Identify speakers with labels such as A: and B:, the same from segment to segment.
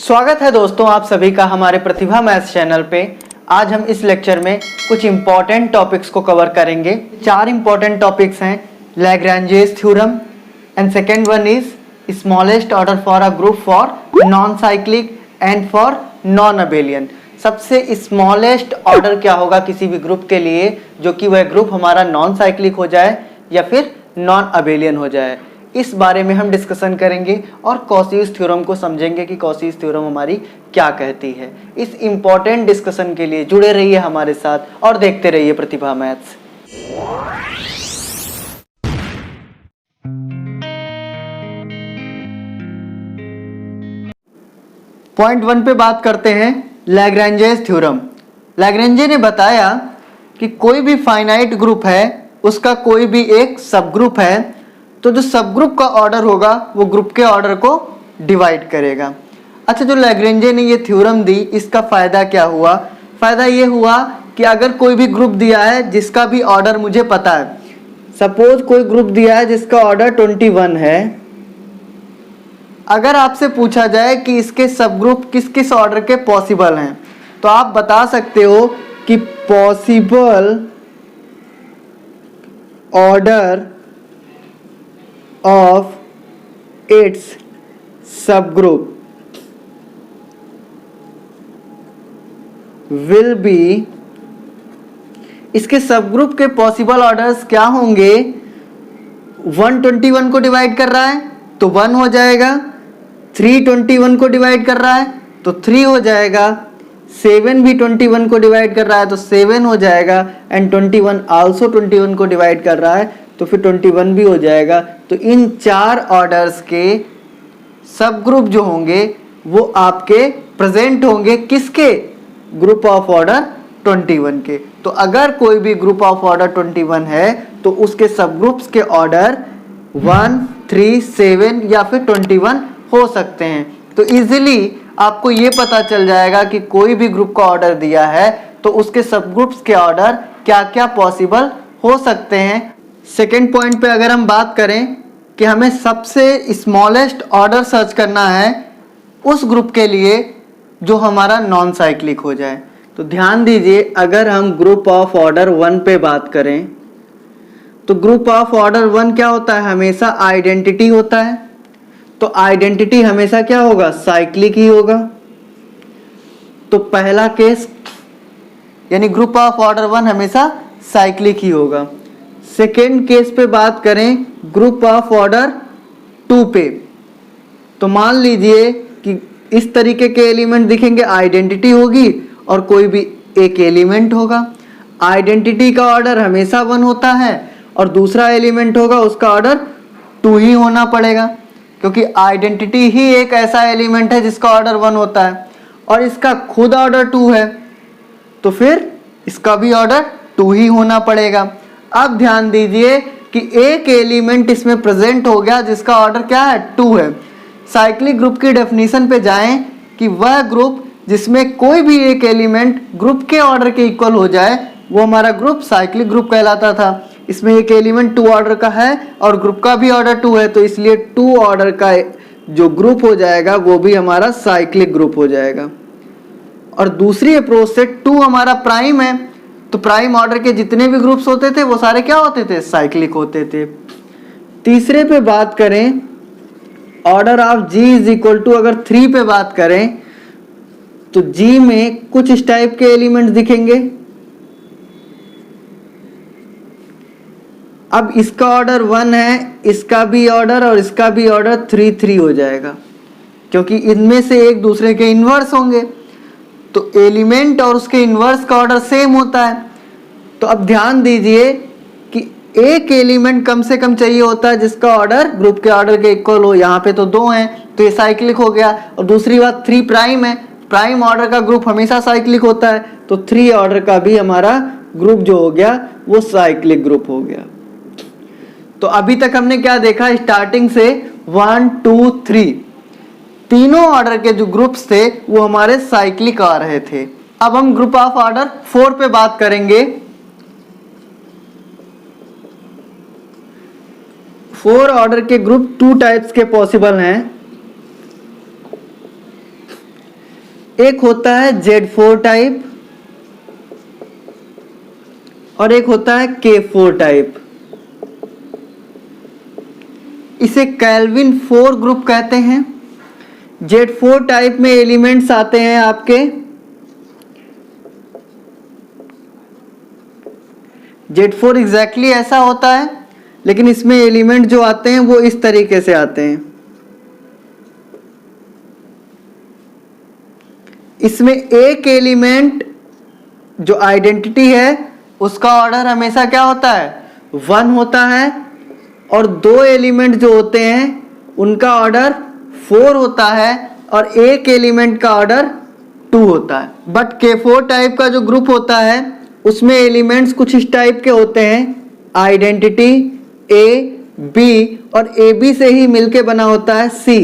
A: स्वागत है दोस्तों आप सभी का हमारे प्रतिभा मैथ्स चैनल पे। आज हम इस लेक्चर में कुछ इम्पॉर्टेंट टॉपिक्स को कवर करेंगे। 4 इम्पॉर्टेंट टॉपिक्स हैं, Lagrange's theorem and second one is smallest order for a group for non cyclic and for non abelian. सबसे स्मॉलेस्ट ऑर्डर क्या होगा किसी भी ग्रुप के लिए, जो कि वह ग्रुप हमारा नॉन साइक्लिक हो जाए या फिर नॉन अबेलियन हो जाए, इस बारे में हम डिस्कशन करेंगे और कॉसीज थ्योरम को समझेंगे कि कॉसीज थ्योरम हमारी क्या कहती है। इस इंपॉर्टेंट डिस्कशन के लिए जुड़े रहिए हमारे साथ और देखते रहिए प्रतिभा मैथ्स। पॉइंट 1 पे बात करते हैं लैग्रैन्जेस थ्योरम। लैग्रैन्जे ने बताया कि कोई भी फाइनाइट ग्रुप है, उसका कोई भी एक सब ग्रुप है, तो जो सब ग्रुप का ऑर्डर होगा वो ग्रुप के ऑर्डर को डिवाइड करेगा। अच्छा, जो लैग्रेंजे ने ये थ्योरम दी, इसका फ़ायदा क्या हुआ? फ़ायदा ये हुआ कि अगर कोई भी ग्रुप दिया है जिसका भी ऑर्डर मुझे पता है, सपोज कोई ग्रुप दिया है जिसका ऑर्डर 21 है, अगर आपसे पूछा जाए कि इसके सब ग्रुप किस किस ऑर्डर के पॉसिबल हैं, तो आप बता सकते हो कि possible order of its subgroup will be, इसके सबग्रुप के पॉसिबल ऑर्डर्स क्या होंगे? 121 को डिवाइड कर रहा है तो 1 हो जाएगा, 321 को डिवाइड कर रहा है तो 3 हो जाएगा, 7 भी 21 को डिवाइड कर रहा है तो 7 हो जाएगा, एंड 21 आल्सो 21 को डिवाइड कर रहा है तो फिर 21 भी हो जाएगा। तो इन 4 ऑर्डर्स के सब ग्रुप जो होंगे वो आपके प्रेजेंट होंगे किसके? ग्रुप ऑफ ऑर्डर 21 के। तो अगर कोई भी ग्रुप ऑफ ऑर्डर 21 है तो उसके सब ग्रुप्स के ऑर्डर 1, 3, 7 या फिर 21 हो सकते हैं। तो इजीली आपको ये पता चल जाएगा कि कोई भी ग्रुप का ऑर्डर दिया है तो उसके सब ग्रुप्स के ऑर्डर क्या क्या पॉसिबल हो सकते हैं। सेकेंड पॉइंट पे अगर हम बात करें कि हमें सबसे स्मॉलेस्ट ऑर्डर सर्च करना है उस ग्रुप के लिए जो हमारा नॉन साइक्लिक हो जाए, तो ध्यान दीजिए, अगर हम ग्रुप ऑफ ऑर्डर 1 पे बात करें तो ग्रुप ऑफ ऑर्डर 1 क्या होता है? हमेशा आइडेंटिटी होता है। तो आइडेंटिटी हमेशा क्या होगा? साइक्लिक ही होगा। तो पहला केस यानी ग्रुप ऑफ ऑर्डर 1 हमेशा साइक्लिक ही होगा। सेकेंड केस पे बात करें ग्रुप ऑफ ऑर्डर 2 पे, तो मान लीजिए कि इस तरीके के एलिमेंट दिखेंगे, आइडेंटिटी होगी और कोई भी एक एलिमेंट होगा। आइडेंटिटी का ऑर्डर हमेशा 1 होता है और दूसरा एलिमेंट होगा उसका ऑर्डर 2 ही होना पड़ेगा, क्योंकि आइडेंटिटी ही एक ऐसा एलिमेंट है जिसका ऑर्डर 1 होता है और इसका खुद ऑर्डर 2 है, तो फिर इसका भी ऑर्डर 2 ही होना पड़ेगा। अब ध्यान दीजिए कि एक एलिमेंट इसमें प्रेजेंट हो गया जिसका ऑर्डर क्या है? 2 है। साइक्लिक ग्रुप की डेफिनेशन पे जाएं कि वह ग्रुप जिसमें कोई भी एक एलिमेंट ग्रुप के ऑर्डर के इक्वल हो जाए वो हमारा ग्रुप साइक्लिक ग्रुप कहलाता था। इसमें एक एलिमेंट 2 ऑर्डर का है और ग्रुप का भी ऑर्डर 2 है, तो इसलिए 2 ऑर्डर का जो ग्रुप हो जाएगा वो भी हमारा साइक्लिक ग्रुप हो जाएगा। और दूसरी अप्रोच से 2 हमारा प्राइम है, तो प्राइम ऑर्डर के जितने भी ग्रुप्स होते थे वो सारे क्या होते थे? साइक्लिक होते थे। तीसरे पे बात करें order of G is equal to, अगर 3 पे बात करें तो G में कुछ इस टाइप के एलिमेंट्स दिखेंगे। अब इसका ऑर्डर 1 है, इसका भी ऑर्डर और इसका भी ऑर्डर 3 3 हो जाएगा, क्योंकि इनमें से एक दूसरे के इनवर्स होंगे, तो एलिमेंट और उसके इनवर्स का ऑर्डर सेम होता है। तो अब ध्यान दीजिए कि एक एलिमेंट कम से कम चाहिए होता है जिसका ऑर्डर ग्रुप के ऑर्डर के इक्वल हो। यहाँ पे तो 2 हैं तो ये साइक्लिक हो गया। और दूसरी बात 3 प्राइम है, प्राइम ऑर्डर का ग्रुप हमेशा साइक्लिक होता है, तो 3 ऑर्डर का भी हमारा ग्रुप जो हो गया वो साइक्लिक ग्रुप हो गया। तो अभी तक हमने क्या देखा? स्टार्टिंग से 1, 2, 3 तीनों ऑर्डर के जो ग्रुप्स थे वो हमारे साइक्लिक आ रहे थे। अब हम ग्रुप ऑफ ऑर्डर 4 पे बात करेंगे। 4 ऑर्डर के ग्रुप 2 टाइप्स के पॉसिबल हैं। एक होता है Z4 टाइप और एक होता है K4 टाइप। इसे केल्विन 4 ग्रुप कहते हैं। Z4 टाइप में एलिमेंट्स आते हैं आपके Z4 एग्जैक्टली ऐसा होता है, लेकिन इसमें एलिमेंट जो आते हैं वो इस तरीके से आते हैं। इसमें एक एलिमेंट जो आइडेंटिटी है उसका ऑर्डर हमेशा क्या होता है, 1 होता है, और दो एलिमेंट जो होते हैं उनका ऑर्डर 4 होता है और एक एलिमेंट का ऑर्डर 2 होता है। बट K4 टाइप का जो ग्रुप होता है उसमें एलिमेंट्स कुछ इस टाइप के होते हैं, आइडेंटिटी A, B और AB से ही मिलके बना होता है C।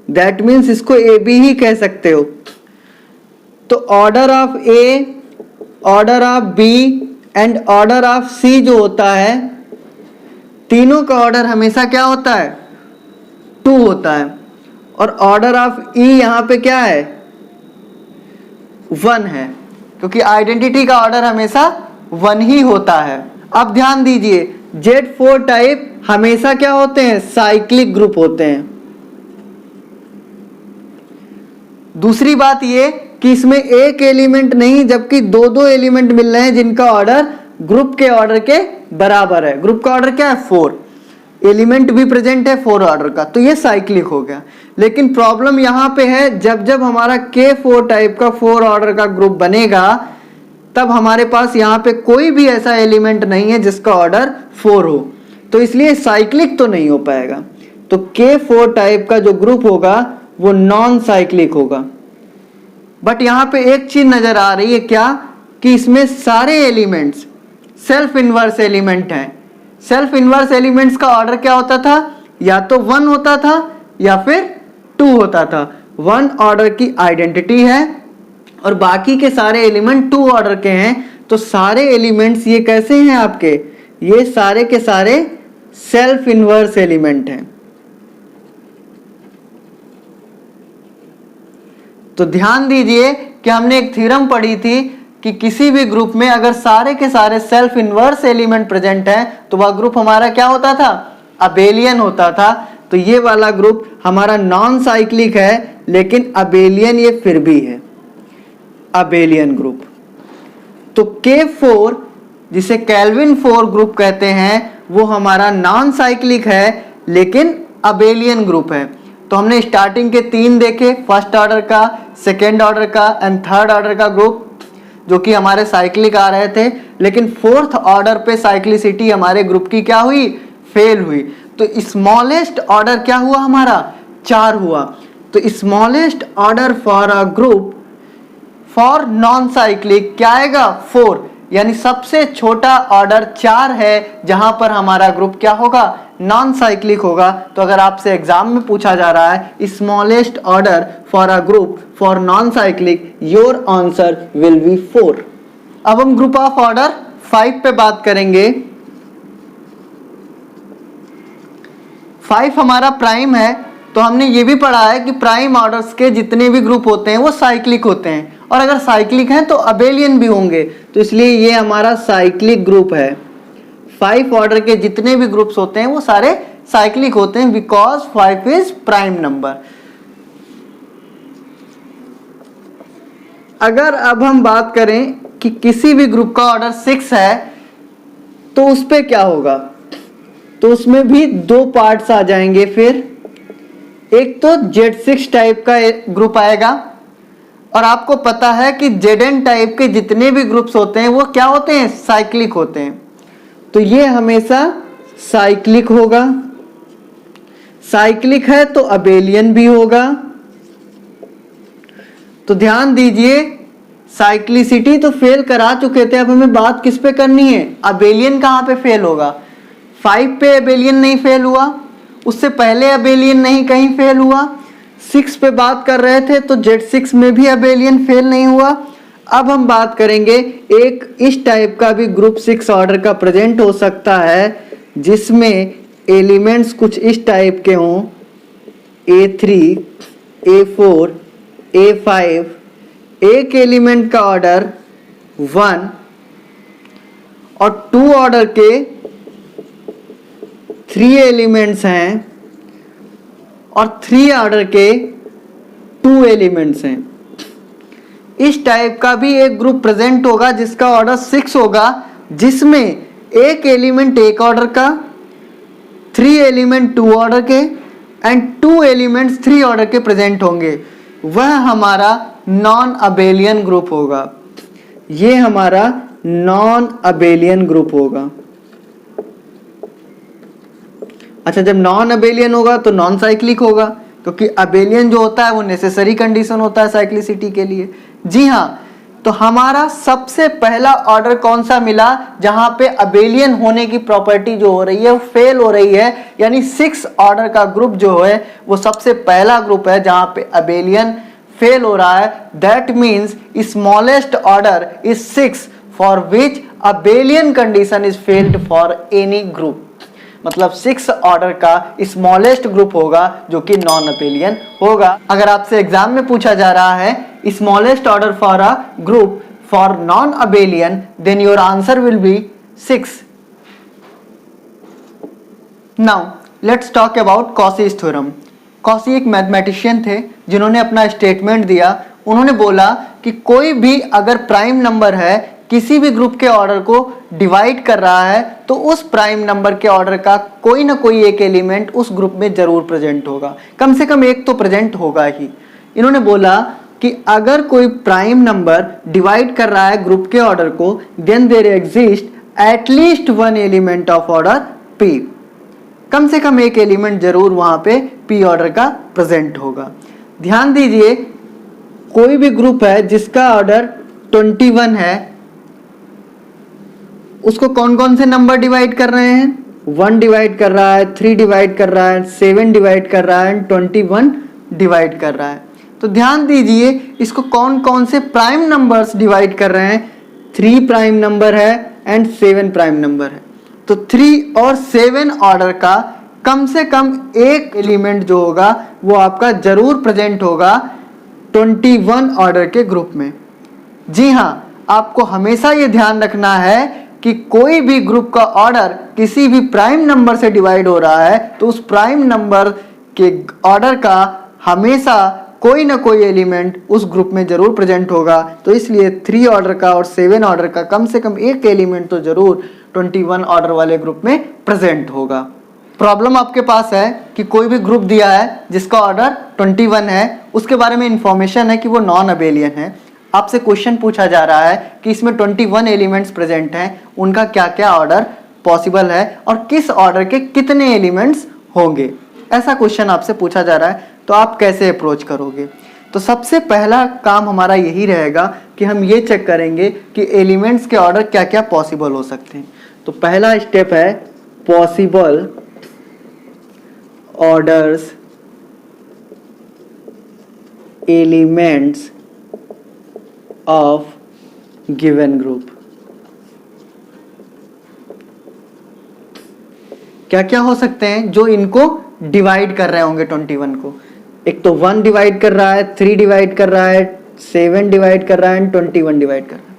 A: दैट मीन्स इसको AB ही कह सकते हो। तो order of A, order of B and order of C जो होता है, तीनों का ऑर्डर हमेशा क्या होता है, 2 होता है। और ऑर्डर ऑफ E यहाँ पे क्या है, 1 है, क्योंकि आइडेंटिटी का ऑर्डर हमेशा 1 ही होता है। अब ध्यान दीजिए, Z4 टाइप हमेशा क्या होते हैं, साइक्लिक ग्रुप होते हैं। दूसरी बात ये कि इसमें एक एलिमेंट नहीं जबकि दो एलिमेंट मिल रहे हैं जिनका ऑर्डर ग्रुप के ऑर्डर के बराबर है। ग्रुप का ऑर्डर क्या है, 4, एलिमेंट भी प्रेजेंट है 4 ऑर्डर का, तो ये साइक्लिक हो गया। लेकिन प्रॉब्लम यहाँ पे है, जब जब हमारा K4 टाइप का 4 ऑर्डर का ग्रुप बनेगा तब हमारे पास यहाँ पे कोई भी ऐसा एलिमेंट नहीं है जिसका ऑर्डर 4 हो, तो इसलिए साइक्लिक तो नहीं हो पाएगा। तो K4 टाइप का जो ग्रुप होगा वो नॉन साइक्लिक होगा। बट यहाँ पे एक चीज नजर आ रही है क्या, कि इसमें सारे एलिमेंट्स सेल्फ इन्वर्स एलिमेंट हैं। सेल्फ इन्वर्स एलिमेंट्स का ऑर्डर क्या होता था, या तो 1 होता था या फिर 2 होता था। 1 ऑर्डर की आइडेंटिटी है और बाकी के सारे एलिमेंट 2 ऑर्डर के हैं। तो सारे एलिमेंट्स ये कैसे हैं आपके, ये सारे के सारे सेल्फ इन्वर्स एलिमेंट हैं। तो ध्यान दीजिए कि हमने एक थ्योरम पढ़ी थी कि किसी भी ग्रुप में अगर सारे के सारे सेल्फ इन्वर्स एलिमेंट प्रेजेंट हैं तो वह ग्रुप हमारा क्या होता था, अबेलियन होता था। तो ये वाला ग्रुप हमारा नॉन साइक्लिक है, लेकिन अबेलियन ये फिर भी है, अबेलियन ग्रुप। तो K4 जिसे केल्विन 4 ग्रुप कहते हैं वो हमारा नॉन साइक्लिक है लेकिन अबेलियन ग्रुप है। तो हमने स्टार्टिंग के 3 देखे, फर्स्ट ऑर्डर का, सेकेंड ऑर्डर का एंड थर्ड ऑर्डर का ग्रुप, जो कि हमारे साइक्लिक आ रहे थे। लेकिन फोर्थ ऑर्डर पे साइक्लिसिटी हमारे ग्रुप की क्या हुई, फेल हुई। तो स्मॉलेस्ट ऑर्डर क्या हुआ हमारा, 4 हुआ। तो smallest order for a group for non cyclic क्या आएगा, 4, यानी सबसे छोटा ऑर्डर 4 है जहां पर हमारा ग्रुप क्या होगा, नॉन साइक्लिक होगा। तो अगर आपसे एग्जाम में पूछा जा रहा है smallest order for a group for non cyclic, your answer will B 4। अब हम ग्रुप ऑफ ऑर्डर 5 पे बात करेंगे। 5 हमारा प्राइम है, तो हमने ये भी पढ़ा है कि प्राइम ऑर्डर्स के जितने भी ग्रुप होते हैं वो साइक्लिक होते हैं, और अगर साइक्लिक हैं तो अबेलियन भी होंगे। तो इसलिए ये हमारा साइक्लिक ग्रुप है। 5 ऑर्डर के जितने भी ग्रुप्स होते हैं वो सारे साइक्लिक होते हैं, बिकॉज 5 इज प्राइम नंबर। अगर अब हम बात करें कि किसी भी ग्रुप का ऑर्डर 6 है तो उस पे क्या होगा, तो उसमें भी 2 पार्ट्स आ जाएंगे। फिर एक तो Z6 टाइप का ग्रुप आएगा, और आपको पता है कि Zn टाइप के जितने भी ग्रुप्स होते हैं वो क्या होते हैं, साइक्लिक होते हैं। तो ये हमेशा साइक्लिक होगा। साइक्लिक है तो अबेलियन भी होगा। तो ध्यान दीजिए, साइक्लिसिटी तो फेल करा चुके थे, अब हमें बात किस पे करनी है, अबेलियन कहां पे फेल होगा। 5 पे अबेलियन नहीं फेल हुआ, उससे पहले अबेलियन नहीं कहीं फेल हुआ। 6 पे बात कर रहे थे तो Z6 में भी अबेलियन फेल नहीं हुआ। अब हम बात करेंगे एक इस टाइप का भी ग्रुप 6 ऑर्डर का प्रेजेंट हो सकता है जिसमें एलिमेंट्स कुछ इस टाइप के हों, A3, A4, A5, एक एलिमेंट का ऑर्डर 1 और 2 ऑर्डर के 3 एलिमेंट्स हैं और 3 ऑर्डर के 2 एलिमेंट्स हैं, इस टाइप का भी एक ग्रुप प्रेजेंट होगा जिसका ऑर्डर 6 होगा, जिसमें एक एलिमेंट एक ऑर्डर का, 3 एलिमेंट 2 ऑर्डर के एंड 2 एलिमेंट्स 3 ऑर्डर के प्रेजेंट होंगे। वह हमारा नॉन अबेलियन ग्रुप होगा। ये हमारा नॉन अबेलियन ग्रुप होगा। अच्छा, जब नॉन अबेलियन होगा तो नॉन साइक्लिक होगा, क्योंकि अबेलियन जो होता है वो नेसेसरी कंडीशन होता है साइक्लिसिटी के लिए। जी हाँ, तो हमारा सबसे पहला ऑर्डर कौन सा मिला जहां पे अबेलियन होने की प्रॉपर्टी जो हो रही है वो फेल हो रही है, यानी 6 ऑर्डर का ग्रुप जो है वो सबसे पहला ग्रुप है जहां पे अबेलियन फेल हो रहा है। That means smallest order is 6 for which abelian condition is failed for any group. मतलब 6 ऑर्डर का स्मॉलेस्ट ग्रुप होगा जो कि नॉन अबेलियन होगा। अगर आपसे एग्जाम में पूछा जा रहा है smallest order for a group for non abelian, then your answer will be 6। Now let's talk about Cauchy's theorem. Cauchy एक मैथमेटिशियन थे जिन्होंने अपना स्टेटमेंट दिया। उन्होंने बोला कि कोई भी अगर प्राइम नंबर है किसी भी ग्रुप के ऑर्डर को डिवाइड कर रहा है तो उस प्राइम नंबर के ऑर्डर का कोई ना कोई एक एलिमेंट उस ग्रुप में जरूर प्रेजेंट होगा, कम से कम एक तो प्रेजेंट होगा ही। इन्होंने बोला कि अगर कोई प्राइम नंबर डिवाइड कर रहा है ग्रुप के ऑर्डर को, then there exist at least 1 element of order P। कम से कम एक एलिमेंट जरूर वहां पे P ऑर्डर का प्रेजेंट होगा। ध्यान दीजिए, कोई भी ग्रुप है जिसका ऑर्डर 21 है, उसको कौन कौन से नंबर डिवाइड कर रहे हैं? 1 डिवाइड कर रहा है, 3 डिवाइड कर रहा है, 7 डिवाइड कर रहा है, 21 डिवाइड कर रहा है। तो ध्यान दीजिए, इसको कौन कौन से प्राइम नंबर्स डिवाइड कर रहे हैं? 3 प्राइम नंबर है एंड 7 प्राइम नंबर है। तो 3 और 7 ऑर्डर का कम से कम एक एलिमेंट जो होगा वो आपका जरूर प्रेजेंट होगा 21 ऑर्डर के ग्रुप में। जी हाँ, आपको हमेशा ये ध्यान रखना है कि कोई भी ग्रुप का ऑर्डर किसी भी प्राइम नंबर से डिवाइड हो रहा है तो उस प्राइम नंबर के ऑर्डर का हमेशा कोई ना कोई एलिमेंट उस ग्रुप में जरूर प्रेजेंट होगा। तो इसलिए 3 ऑर्डर का और 7 ऑर्डर का कम से कम एक एलिमेंट तो जरूर 21 ऑर्डर वाले ग्रुप में प्रेजेंट होगा। प्रॉब्लम आपके पास है कि कोई भी ग्रुप दिया है जिसका ऑर्डर 21 है, उसके बारे में इंफॉर्मेशन है कि वो नॉन अबेलियन है। आपसे क्वेश्चन पूछा जा रहा है कि इसमें 21 एलिमेंट्स प्रेजेंट हैं, उनका क्या क्या ऑर्डर पॉसिबल है और किस ऑर्डर के कितने एलिमेंट्स होंगे, ऐसा क्वेश्चन आपसे पूछा जा रहा है। तो आप कैसे अप्रोच करोगे? तो सबसे पहला काम हमारा यही रहेगा कि हम ये चेक करेंगे कि एलिमेंट्स के ऑर्डर क्या क्या पॉसिबल हो सकते हैं। तो पहला स्टेप है possible orders elements of given group. क्या क्या हो सकते हैं जो इनको डिवाइड कर रहे होंगे 21 को? एक तो 1 डिवाइड कर रहा है, 3 डिवाइड कर रहा है, 7 डिवाइड कर रहा है, 21 डिवाइड कर रहा है।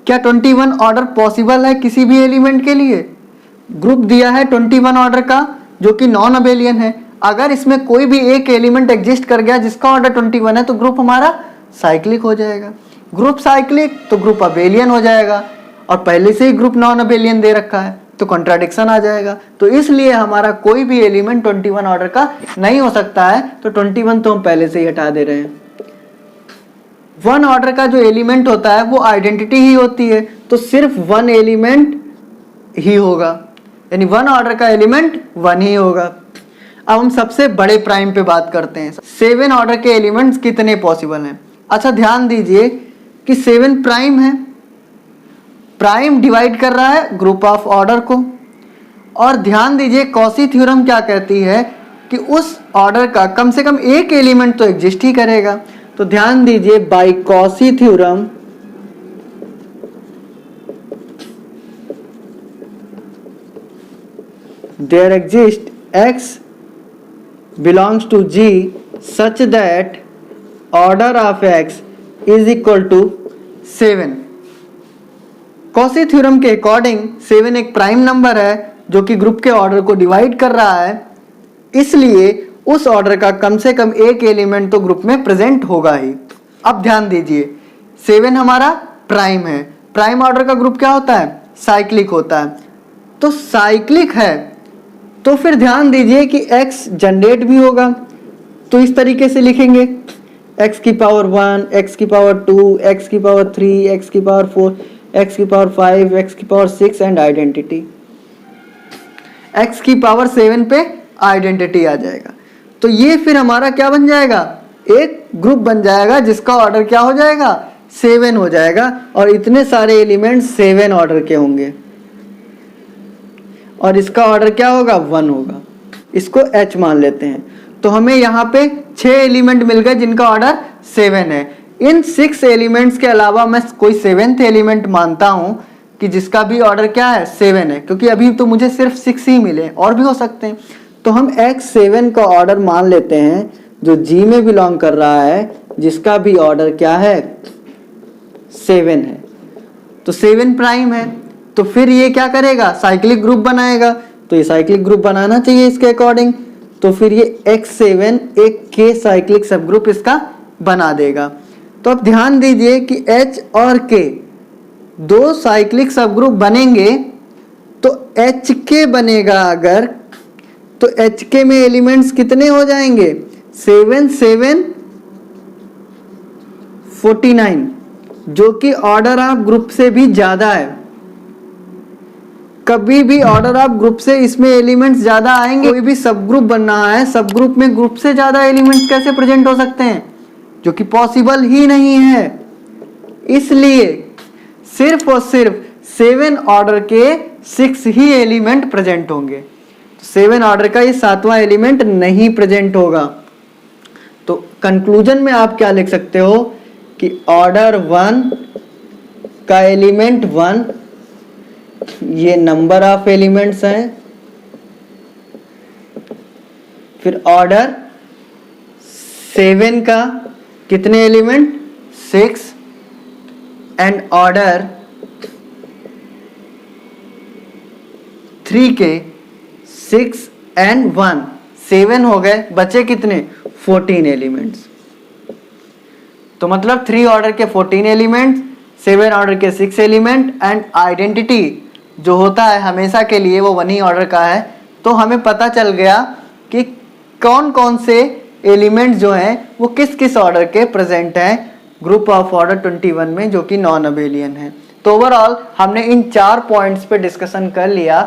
A: क्या 21 ऑर्डर पॉसिबल है किसी भी एलिमेंट के लिए? ग्रुप दिया है 21 ऑर्डर का जो कि नॉन अबेलियन है। अगर इसमें कोई भी एक एलिमेंट एग्जिस्ट कर गया जिसका ऑर्डर 21 है तो ग्रुप हमारा साइक्लिक हो जाएगा। ग्रुप साइक्लिक तो ग्रुप अबेलियन हो जाएगा, और पहले से ही ग्रुप नॉन अबेलियन दे रखा है तो कॉन्ट्राडिक्शन आ जाएगा। तो इसलिए हमारा कोई भी एलिमेंट 21 ऑर्डर का नहीं हो सकता है। तो 21 तो हम पहले से ही हटा दे रहे हैं। 1 ऑर्डर का जो एलिमेंट होता है वो आइडेंटिटी ही होती है, तो सिर्फ 1 एलिमेंट ही होगा, यानी 1 ऑर्डर का एलिमेंट 1 ही होगा। अब हम सबसे बड़े प्राइम पे बात करते हैं। 7 ऑर्डर के एलिमेंट्स कितने पॉसिबल हैं? अच्छा, ध्यान दीजिए कि 7 प्राइम है, प्राइम डिवाइड कर रहा है ग्रुप ऑफ ऑर्डर को। और ध्यान दीजिए कॉसी थ्योरम क्या कहती है कि उस ऑर्डर का कम से कम एक एलिमेंट तो एग्जिस्ट ही करेगा। तो ध्यान दीजिए, by Cauchy theorem there exist x belongs to G such that order of x is equal to 7। Cauchy theorem के अकॉर्डिंग 7 एक प्राइम नंबर है जो कि ग्रुप के ऑर्डर को डिवाइड कर रहा है, इसलिए उस ऑर्डर का कम से कम एक एलिमेंट तो ग्रुप में प्रेजेंट होगा ही। अब ध्यान दीजिए 7 हमारा प्राइम है, प्राइम ऑर्डर का ग्रुप क्या होता है? साइक्लिक होता है। तो साइक्लिक है तो फिर ध्यान दीजिए कि x जनरेट भी होगा, तो इस तरीके से लिखेंगे x की पावर 1, x की पावर 2, x की पावर 3, x की पावर 4, x की पावर 5, x की पावर 6 एंड आइडेंटिटी। x की पावर 7 पे आइडेंटिटी आ जाएगा। तो ये फिर हमारा क्या बन जाएगा? एक ग्रुप बन जाएगा जिसका ऑर्डर क्या हो जाएगा? 7 हो जाएगा, और इतने सारे एलिमेंट्स 7 ऑर्डर के होंगे, और इसका ऑर्डर क्या होगा? 1 होगा। इसको h मान लेते हैं। तो हमें यहाँ पे 6 एलिमेंट मिल गए जिनका ऑर्डर 7 है। इन 6 एलिमेंट्स के अलावा मैं कोई 7th एलिमेंट मानता हूँ कि जिसका भी ऑर्डर क्या है? 7 है, क्योंकि अभी तो मुझे सिर्फ 6 ही मिले, और भी हो सकते हैं। तो हम x7 का ऑर्डर मान लेते हैं जो G में बिलोंग कर रहा है, जिसका भी ऑर्डर क्या है? 7 है। तो 7 प्राइम है, तो फिर ये क्या करेगा? साइक्लिक ग्रुप बनाएगा। तो ये साइक्लिक ग्रुप बनाना चाहिए इसके अकॉर्डिंग, तो फिर ये x7 एक k साइक्लिक सब ग्रुप इसका बना देगा। तो अब ध्यान दीजिए कि h और k दो साइक्लिक सब ग्रुप बनेंगे, तो hk बनेगा अगर, तो hk में एलिमेंट्स कितने हो जाएंगे? 7 7 49, जो कि ऑर्डर ऑफ ग्रुप से भी ज्यादा है। कभी भी ऑर्डर ऑफ ग्रुप से इसमें एलिमेंट्स ज्यादा आएंगे। कोई भी सब ग्रुप बन रहा है, सब ग्रुप में ग्रुप से ज्यादा एलिमेंट्स कैसे प्रेजेंट हो सकते हैं? जो कि पॉसिबल ही नहीं है। इसलिए सिर्फ और सिर्फ 7 ऑर्डर के 6 ही एलिमेंट प्रेजेंट होंगे। 7 ऑर्डर का ये 7वां एलिमेंट नहीं प्रेजेंट होगा। तो कंक्लूजन में आप क्या लिख सकते हो कि ऑर्डर 1 का एलिमेंट 1, ये नंबर ऑफ एलिमेंट्स हैं। फिर ऑर्डर 7 का कितने एलिमेंट? 6, एंड ऑर्डर 3 के 6 एंड 1, 7 हो गए, बचे कितने? 14 एलिमेंट्स। तो मतलब 3 ऑर्डर के 14 एलिमेंट्स, 7 ऑर्डर के 6 एलिमेंट, एंड आइडेंटिटी जो होता है हमेशा के लिए वो 1 ही ऑर्डर का है। तो हमें पता चल गया कि कौन कौन से एलिमेंट्स जो हैं वो किस किस ऑर्डर के प्रेजेंट हैं ग्रुप ऑफ ऑर्डर 21 में, जो कि नॉन अबेलियन है। तो ओवरऑल हमने इन 4 पॉइंट्स पे डिस्कशन कर लिया।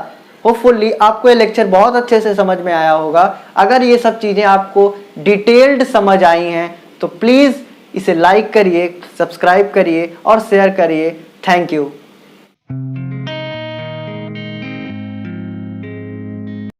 A: होपफुली आपको ये लेक्चर बहुत अच्छे से समझ में आया होगा। अगर ये सब चीज़ें आपको डिटेल्ड समझ आई हैं तो प्लीज़ इसे लाइक करिए, सब्सक्राइब करिए और शेयर करिए। Thank you.